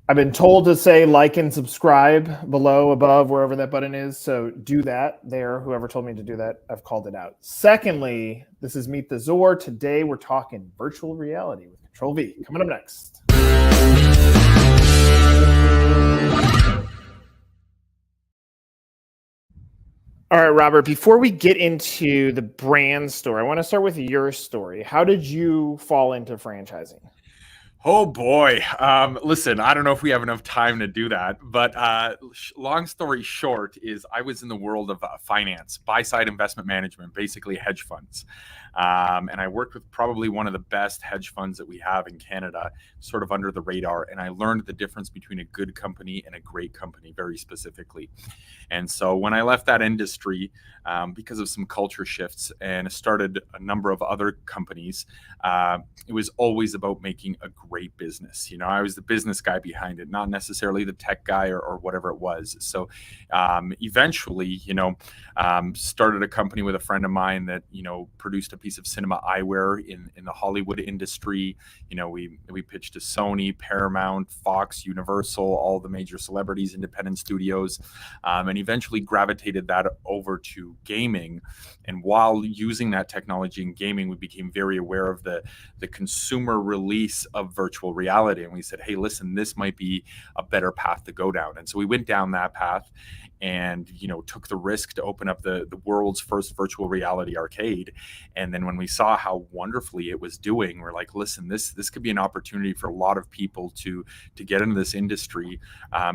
I've been told to say like and subscribe below, above, wherever that button is. So do that there. Whoever told me to do that, I've called it out. Secondly, this is Meet the Zor. Today we're talking virtual reality with Ctrl V. Coming up next. All right, Robert, before we get into the brand story, I want to start with your story. How did you fall into franchising? Oh boy. Listen, I don't know if we have enough time to do that, but long story short is I was in the world of finance, buy-side investment management, basically hedge funds. And I worked with probably one of the best hedge funds that we have in Canada, sort of under the radar. And I learned the difference between a good company and a great company very specifically. And so when I left that industry, because of some culture shifts and started a number of other companies, it was always about making a great business. You know, I was the business guy behind it, not necessarily the tech guy or whatever it was. So eventually, started a company with a friend of mine that, produced a piece of cinema eyewear in the Hollywood industry. We pitched to Sony, Paramount, Fox, Universal, all the major celebrities, independent studios, and eventually gravitated that over to gaming. And while using that technology in gaming, we became very aware of the consumer release of virtual reality. And we said, hey, listen, this might be a better path to go down. And so we went down that path and took the risk to open up the world's first virtual reality arcade. And then when we saw how wonderfully it was doing, we're like, listen, this could be an opportunity for a lot of people to get into this industry,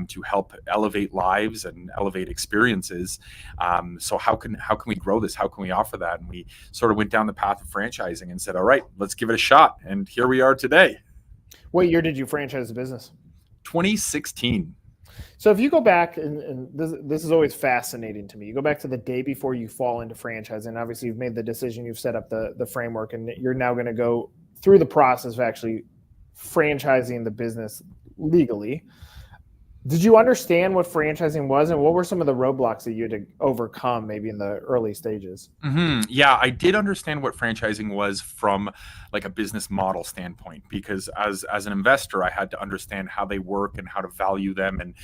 to help elevate lives and elevate experiences. So how can we grow this? How can we offer that? And we sort of went down the path of franchising and said, all right, let's give it a shot. And here we are today. What year did you franchise the business? 2016. So if you go back, and this is always fascinating to me, you go back to the day before you fall into franchising. Obviously, you've made the decision, you've set up the framework, and you're now going to go through the process of actually franchising the business legally. Did you understand what franchising was, and what were some of the roadblocks that you had to overcome maybe in the early stages? Mm-hmm. Yeah, I did understand what franchising was from like a business model standpoint, because as an investor, I had to understand how they work and how to value them and,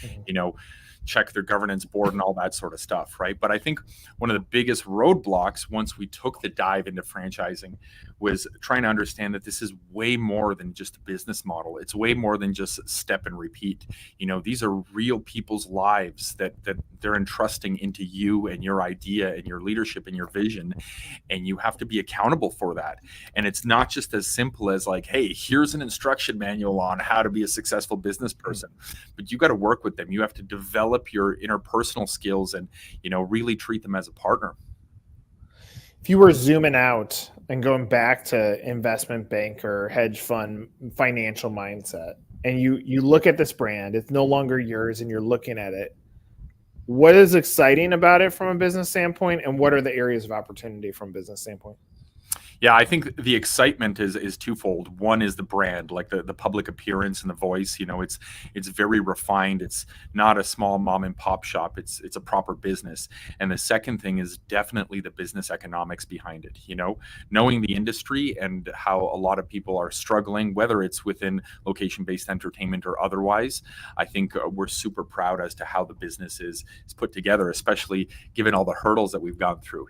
check their governance board and all that sort of stuff, right? But I think one of the biggest roadblocks once we took the dive into franchising was trying to understand that this is way more than just a business model. It's way more than just step and repeat. These are real people's lives that they're entrusting into you and your idea and your leadership and your vision, and you have to be accountable for that. And it's not just as simple as like, hey, here's an instruction manual on how to be a successful business person, but you got to work with them. You have to develop your interpersonal skills and really treat them as a partner. If you were zooming out and going back to investment banker, hedge fund, financial mindset, and you look at this brand, it's no longer yours, and you're looking at it, what is exciting about it from a business standpoint, and what are the areas of opportunity from a business standpoint? Yeah, I think the excitement is twofold. One is the brand, like the public appearance and the voice. It's very refined. It's not a small mom and pop shop. It's a proper business. And the second thing is definitely the business economics behind it. Knowing the industry and how a lot of people are struggling, whether it's within location-based entertainment or otherwise. I think we're super proud as to how the business is put together, especially given all the hurdles that we've gone through.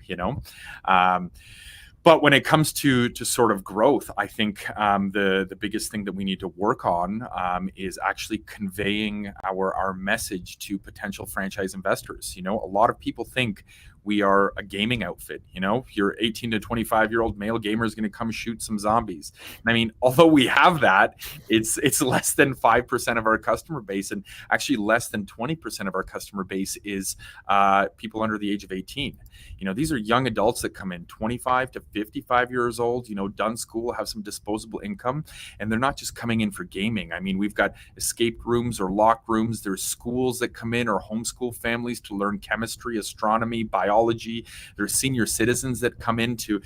But when it comes to sort of growth, I think the biggest thing that we need to work on is actually conveying our message to potential franchise investors. A lot of people think we are a gaming outfit. Your 18 to 25-year-old male gamer is going to come shoot some zombies. I mean, although we have that, it's less than 5% of our customer base, and actually less than 20% of our customer base is people under the age of 18. These are young adults that come in 25 to 55 years old, done school, have some disposable income, and they're not just coming in for gaming. I mean, we've got escape rooms or lock rooms. There's schools that come in or homeschool families to learn chemistry, astronomy, biology, cardiology. There's senior citizens that come in to,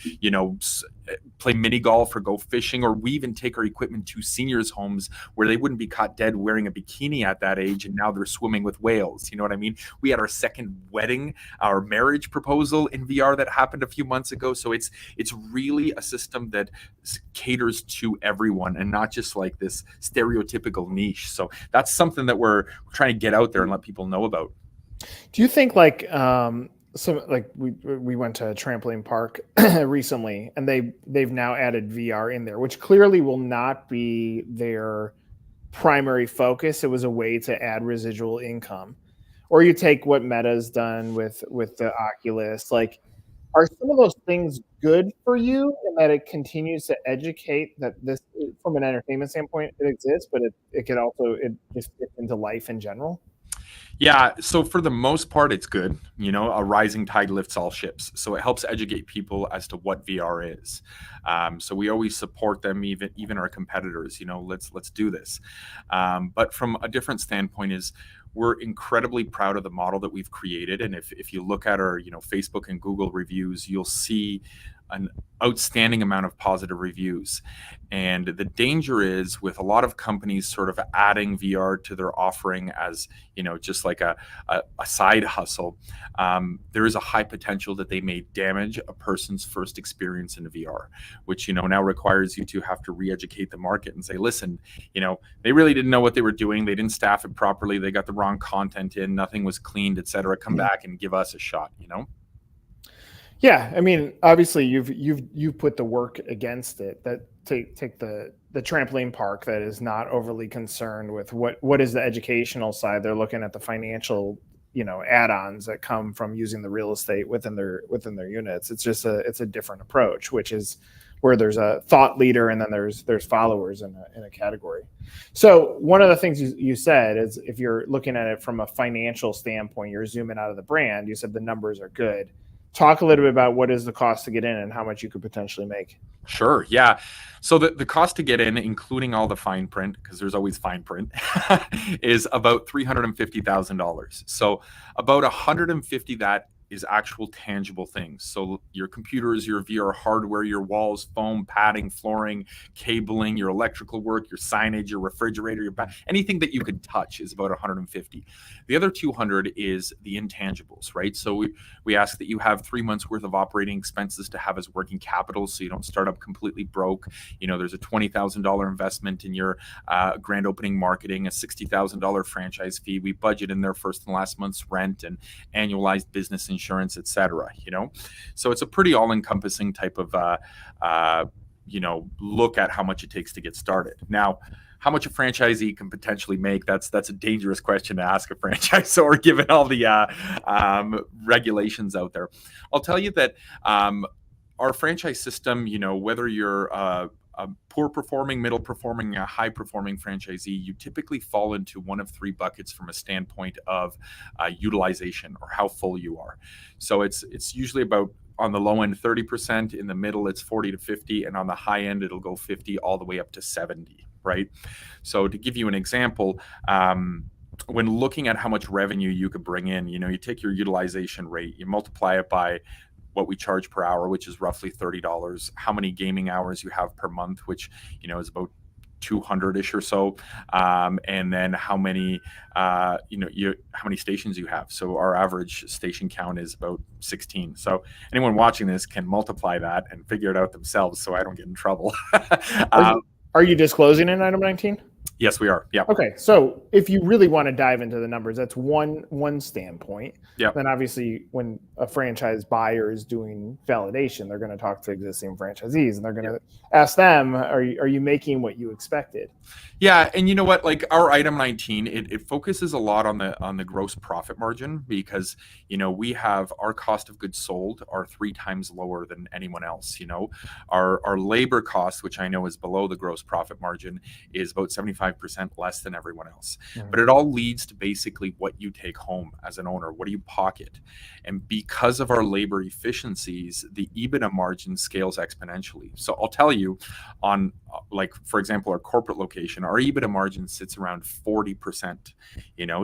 play mini golf or go fishing, or we even take our equipment to seniors' homes where they wouldn't be caught dead wearing a bikini at that age, and now they're swimming with whales. You know what I mean? We had our second wedding, our marriage proposal in VR that happened a few months ago. So it's really a system that caters to everyone and not just like this stereotypical niche. So that's something that we're trying to get out there and let people know about. Do you think we went to a trampoline park recently, and they've now added VR in there, which clearly will not be their primary focus. It was a way to add residual income. Or you take what Meta's done with the Oculus. Like, are some of those things good for you, and that it continues to educate that this, from an entertainment standpoint, it exists, but it could also it just fits into life in general? Yeah, so for the most part, it's good. A rising tide lifts all ships. So it helps educate people as to what VR is. So we always support them, even our competitors. Let's do this. But from a different standpoint is, we're incredibly proud of the model that we've created. And if you look at our Facebook and Google reviews, you'll see an outstanding amount of positive reviews. And the danger is, with a lot of companies sort of adding VR to their offering as just like a side hustle, there is a high potential that they may damage a person's first experience in VR, which now requires you to have to re-educate the market and say, listen, they really didn't know what they were doing, they didn't staff it properly, they got the wrong content in, nothing was cleaned, etc. Come back and give us a shot. Yeah, I mean, obviously you've put the work against it. That take the trampoline park that is not overly concerned with what is the educational side. They're looking at the financial, add-ons that come from using the real estate within their units. It's just it's a different approach, which is where there's a thought leader and then there's followers in a category. So one of the things you said is, if you're looking at it from a financial standpoint, you're zooming out of the brand. You said the numbers are good. Talk a little bit about what is the cost to get in and how much you could potentially make. Sure. Yeah. So the cost to get in, including all the fine print, because there's always fine print, is about $350,000. So about 150 that is actual tangible things. So your computers, your VR hardware, your walls, foam, padding, flooring, cabling, your electrical work, your signage, your refrigerator, anything that you could touch is about 150. The other 200 is the intangibles, right? So we ask that you have 3 months worth of operating expenses to have as working capital, so you don't start up completely broke. There's a $20,000 investment in your grand opening marketing, a $60,000 franchise fee. We budget in their first and last month's rent and annualized business insurance, etc. So it's a pretty all-encompassing type of look at how much it takes to get started. Now, how much a franchisee can potentially make, that's a dangerous question to ask a franchisor, given all the regulations out there. I'll tell you that our franchise system, whether you're a poor performing, middle performing, a high performing franchisee, you typically fall into one of three buckets from a standpoint of utilization, or how full you are. So it's usually about, on the low end, 30%, in the middle it's 40 to 50, and on the high end it'll go 50 all the way up to 70, right? So to give you an example, when looking at how much revenue you could bring in, you take your utilization rate, you multiply it by what we charge per hour, which is roughly $30, how many gaming hours you have per month, which is about 200-ish or so, and then how many how many stations you have. So our average station count is about 16. So anyone watching this can multiply that and figure it out themselves, so I don't get in trouble. Are you disclosing in item 19? Yes, we are. Yeah. Okay. So if you really want to dive into the numbers, that's one standpoint. Yeah. Then obviously, when a franchise buyer is doing validation, they're going to talk to existing franchisees and they're going to ask them, are you making what you expected? Yeah. And you know what, like our item 19, it focuses a lot on the gross profit margin, because, we have our cost of goods sold are 3 times lower than anyone else. Our labor cost, which I know is below the gross profit margin, is about 75% 25% less than everyone else. Mhm. But it all leads to basically what you take home as an owner. What do you pocket? And because of our labor efficiencies, the EBITDA margin scales exponentially. So I'll tell you, on like, for example, our corporate location, our EBITDA margin sits around 40%.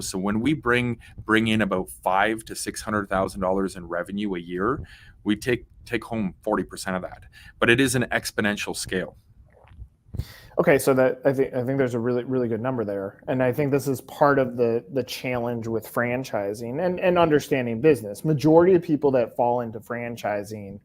So when we bring in about $500,000 to $600,000 in revenue a year, we take home 40% of that. But it is an exponential scale. Okay, so that I think there's a really good number there, and I think this is part of the challenge with franchising and understanding business. Majority of people that fall into franchising,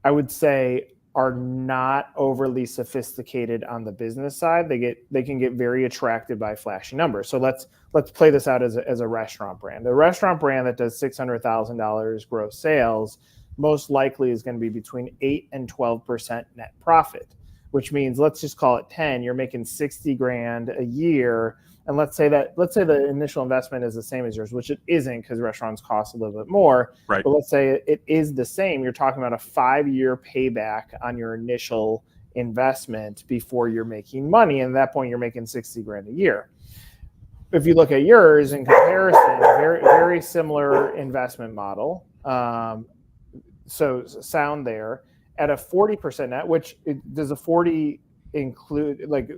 I would say, are not overly sophisticated on the business side. They can get very attracted by flashy numbers. So let's play this out as a restaurant brand. A restaurant brand that does $600,000 gross sales most likely is going to be between 8 and 12% net profit, which means, let's just call it 10. You're making 60 grand a year. And let's say the initial investment is the same as yours, which it isn't, because restaurants cost a little bit more. Right. But let's say it is the same. You're talking about a 5-year payback on your initial investment before you're making money. And at that point, you're making 60 grand a year. If you look at yours in comparison, very similar investment model. So sound there at a 40% net, which does a 40 include, like,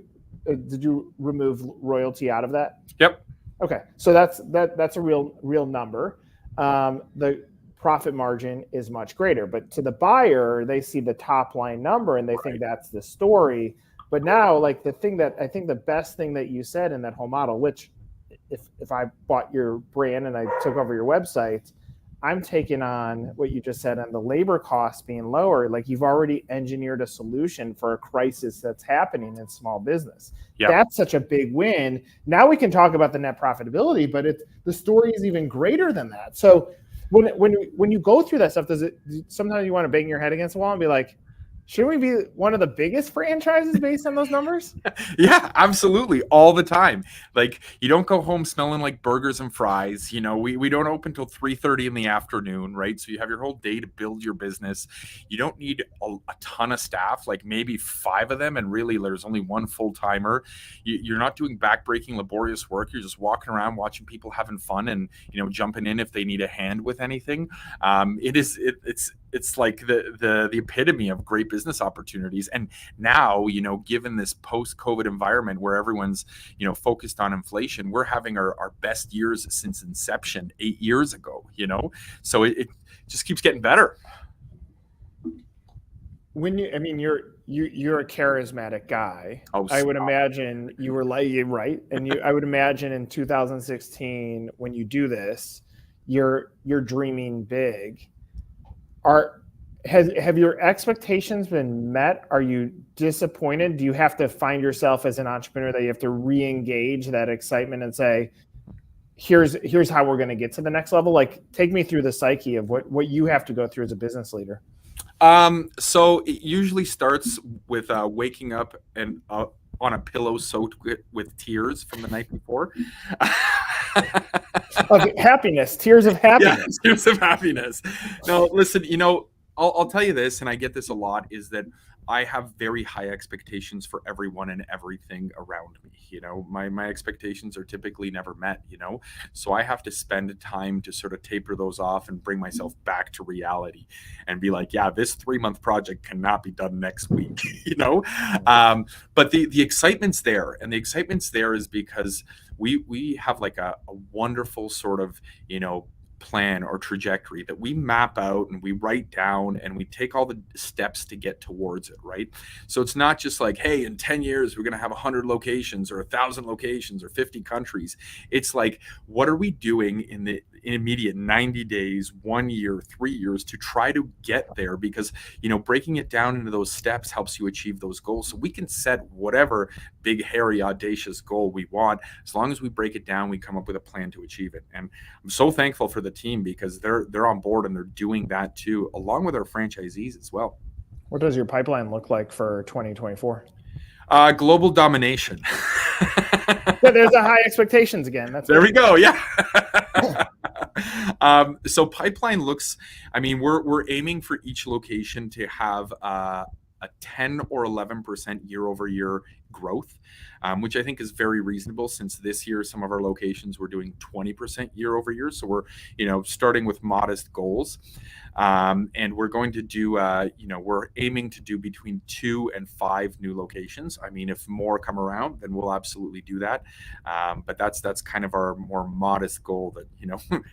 did you remove royalty out of that? Yep. Okay, so that's a real number. The profit margin is much greater, but to the buyer, they see the top line number and they think that's the story. But now, like, the thing that I think the best thing that you said in that whole model, which if I bought your brand and I took over your website, I'm taking on what you just said on the labor costs being lower. Like, you've already engineered a solution for a crisis that's happening in small business. Yep. That's such a big win. Now we can talk about the net profitability, but the story is even greater than that. So when you go through that stuff, sometimes you want to bang your head against the wall and be like, shouldn't we be one of the biggest franchises based on those numbers? Yeah, absolutely. All the time. Like, you don't go home smelling like burgers and fries. We don't open till 3:30 in the afternoon, right? So you have your whole day to build your business. You don't need a ton of staff, like maybe 5 of them. And really, there's only one full-timer. You're not doing backbreaking, laborious work. You're just walking around, watching people having fun and, jumping in if they need a hand with anything. It's like the epitome of great business opportunities. And now, given this post-COVID environment where everyone's, focused on inflation, we're having our best years since inception 8 years ago, so it just keeps getting better. You're a charismatic guy. Oh, I would imagine you were like, right. And I would imagine in 2016, when you do this, you're dreaming big. Have your expectations been met? Are you disappointed? Do you have to find yourself as an entrepreneur that you have to re-engage that excitement and say, here's how we're going to get to the next level? Like, take me through the psyche of what you have to go through as a business leader. So it usually starts with waking up and on a pillow soaked with tears from the night before. Of happiness, tears of happiness. Yeah, tears of happiness. No, listen, I'll tell you this, and I get this a lot, is that I have very high expectations for everyone and everything around me. My expectations are typically never met, so I have to spend time to sort of taper those off and bring myself back to reality and be like, yeah, this 3-month project cannot be done next week, but the excitement's there. And the excitement's there is because we have like a wonderful sort of, plan or trajectory that we map out and we write down and we take all the steps to get towards it, right? So it's not just like, hey, in 10 years we're going to have 100 locations or 1,000 locations or 50 countries. It's like, what are we doing in the immediate 90 days, 1 year, 3 years to try to get there? Because breaking it down into those steps helps you achieve those goals. So we can set whatever big, hairy, audacious goal we want. As long as we break it down, we come up with a plan to achieve it. And I'm so thankful for the team because they're on board and they're doing that too, along with our franchisees as well. What does your pipeline look like for 2024? Global domination. Yeah, there's a high expectations again. There we go. Yeah. So pipeline looks, we're aiming for each location to have a 10 or 11% year over year growth, which I think is very reasonable, since this year some of our locations were doing 20% year over year. So we're, starting with modest goals. And we're going to do, we're aiming to do between 2 and 5 new locations. I mean, if more come around, then we'll absolutely do that. But that's kind of our more modest goal that,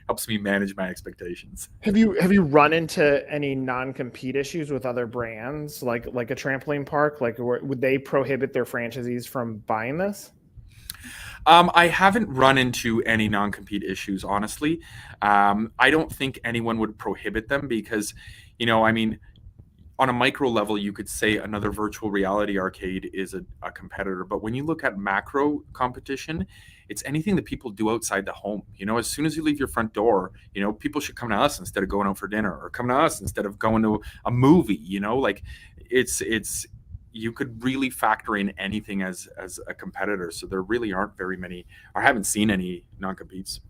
helps me manage my expectations. Have you run into any non-compete issues with other brands, like a trampoline park? Like, would they prohibit their franchisees from buying this? I haven't run into any non-compete issues, honestly. I don't think anyone would prohibit them because, I mean, on a micro level, you could say another virtual reality arcade is a competitor. But when you look at macro competition, it's anything that people do outside the home. As soon as you leave your front door, people should come to us instead of going out for dinner, or come to us instead of going to a movie. Like it's you could really factor in anything as a competitor. So there really aren't very many. I haven't seen any non-competes.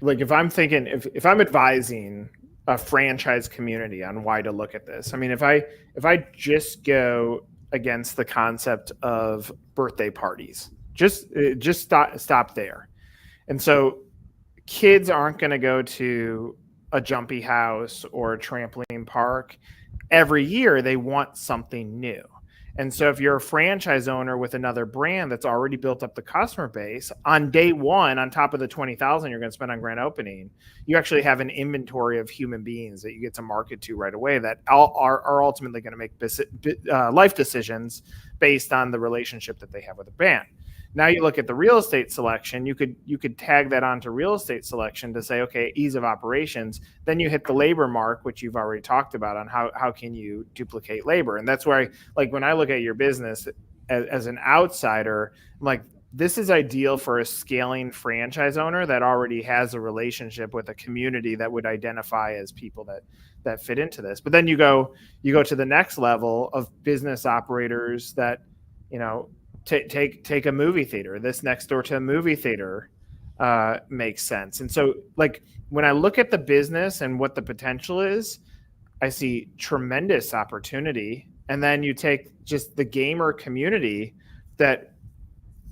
Like, if I'm thinking, if I'm advising a franchise community on why to look at this, I mean, if I just go against the concept of birthday parties, just stop there. And so kids aren't going to go to a jumpy house or a trampoline park every year. They want something new. And so if you're a franchise owner with another brand that's already built up the customer base, on day one, on top of the 20,000 you're going to spend on grand opening, you actually have an inventory of human beings that you get to market to right away that are ultimately going to make life decisions based on the relationship that they have with the brand. Now you look at the real estate selection, you could tag that onto real estate selection to say, okay, ease of operations. Then you hit the labor mark, which you've already talked about, on how can you duplicate labor. And that's where when I look at your business as an outsider, I'm like, this is ideal for a scaling franchise owner that already has a relationship with a community that would identify as people that fit into this. But then you go to the next level of business operators that, take a movie theater. This next door to a movie theater makes sense. And so, like, when I look at the business and what the potential is, I see tremendous opportunity. And then you take just the gamer community, that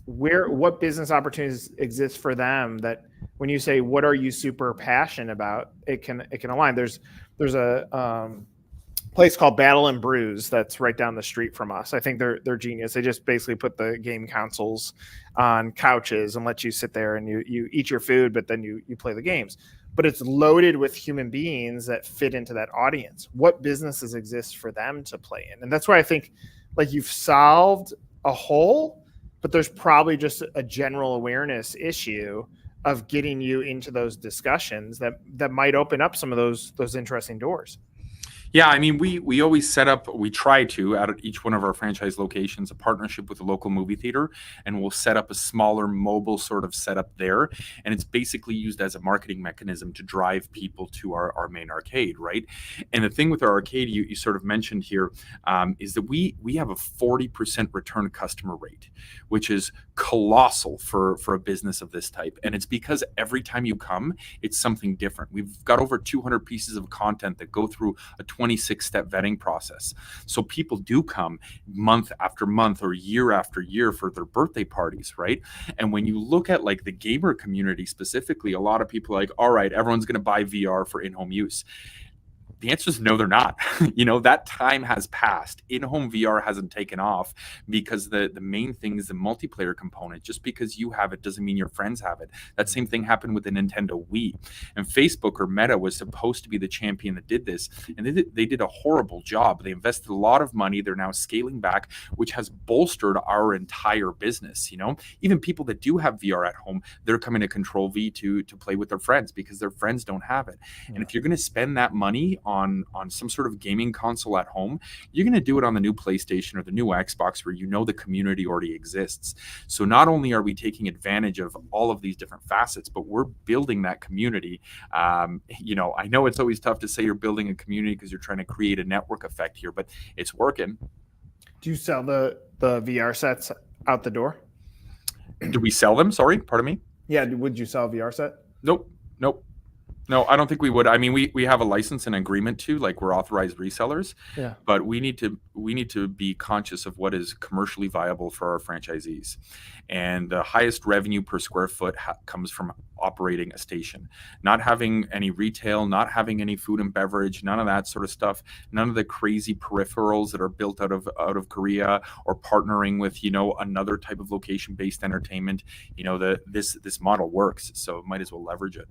what business opportunities exist for them, that when you say, what are you super passionate about, it can align. There's a place called Battle and Brews that's right down the street from us. I think they're genius. They just basically put the game consoles on couches and let you sit there and you eat your food, but then you play the games. But it's loaded with human beings that fit into that audience. What businesses exist for them to play in? And that's why I think, like, you've solved a hole, but there's probably just a general awareness issue of getting you into those discussions that might open up some of those interesting doors. Yeah, I mean, we always we try to, out of each one of our franchise locations, a partnership with a local movie theater, and we'll set up a smaller mobile sort of setup there. And it's basically used as a marketing mechanism to drive people to our main arcade, right? And the thing with our arcade, you sort of mentioned here, is that we have a 40% return customer rate, which is colossal for a business of this type. And it's because every time you come, it's something different. We've got over 200 pieces of content that go through a 26-step vetting process. So people do come month after month or year after year for their birthday parties, right? And when you look at, like, the gamer community specifically, a lot of people are like, all right, everyone's going to buy VR for in-home use. The answer is no, they're not. That time has passed. In-home VR hasn't taken off because the main thing is the multiplayer component. Just because you have it doesn't mean your friends have it. That same thing happened with the Nintendo Wii. And Facebook, or Meta, was supposed to be the champion that did this. And they did a horrible job. They invested a lot of money. They're now scaling back, which has bolstered our entire business. Even people that do have VR at home, they're coming to Ctrl V to play with their friends because their friends don't have it. Yeah. And if you're going to spend that money on some sort of gaming console at home, you're going to do it on the new PlayStation or the new Xbox, where the community already exists. So not only are we taking advantage of all of these different facets, but we're building that community. I know it's always tough to say you're building a community because you're trying to create a network effect here, but it's working. Do you sell the VR sets out the door? Do we sell them? Sorry, pardon me? Yeah, would you sell a VR set? Nope. No, I don't think we would. I mean, we have a license and agreement to, like, we're authorized resellers, Yeah. but we need to be conscious of what is commercially viable for our franchisees. And the highest revenue per square foot comes from operating a station, not having any retail, not having any food and beverage, none of that sort of stuff, none of the crazy peripherals that are built out of Korea, or partnering with, another type of location-based entertainment. This model works, so might as well leverage it.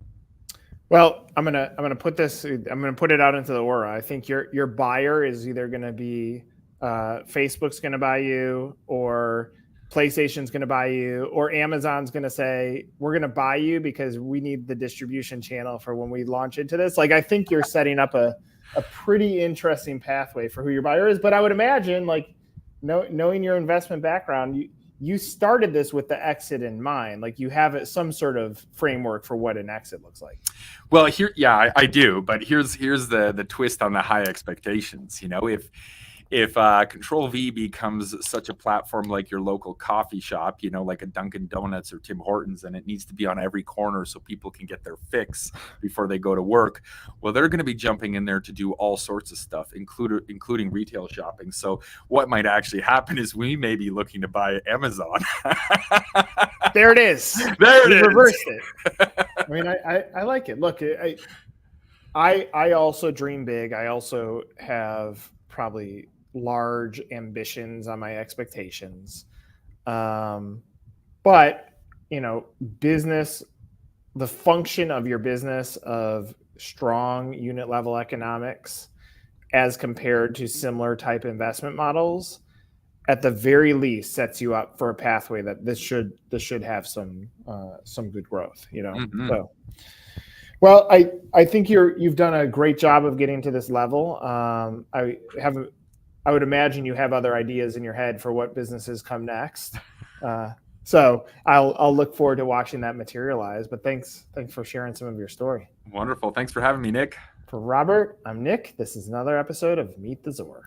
Well, I'm gonna put it out into the world. I think your buyer is either gonna be Facebook's gonna buy you, or PlayStation's gonna buy you, or Amazon's gonna say, we're gonna buy you because we need the distribution channel for when we launch into this. Like, I think you're setting up a pretty interesting pathway for who your buyer is. But I would imagine, like, knowing your investment background, you started this with the exit in mind. Like, you have some sort of framework for what an exit looks like. Well, I do, but here's the twist on the high expectations. If Ctrl V becomes such a platform like your local coffee shop, like a Dunkin' Donuts or Tim Hortons, and it needs to be on every corner so people can get their fix before they go to work, well, they're going to be jumping in there to do all sorts of stuff, including retail shopping. So what might actually happen is we may be looking to buy Amazon. There it is. There it is. Reversed it. I mean, I like it. Look, I also dream big. I also have probably large ambitions on my expectations. But, business, the function of your business of strong unit level economics as compared to similar type investment models, at the very least, sets you up for a pathway that this should have some good growth, Mm-hmm. So, well, I think you've done a great job of getting to this level. I would imagine you have other ideas in your head for what businesses come next. So I'll look forward to watching that materialize. But thanks for sharing some of your story. Wonderful. Thanks for having me, Nick. For Robert, I'm Nick. This is another episode of Meet the Zor.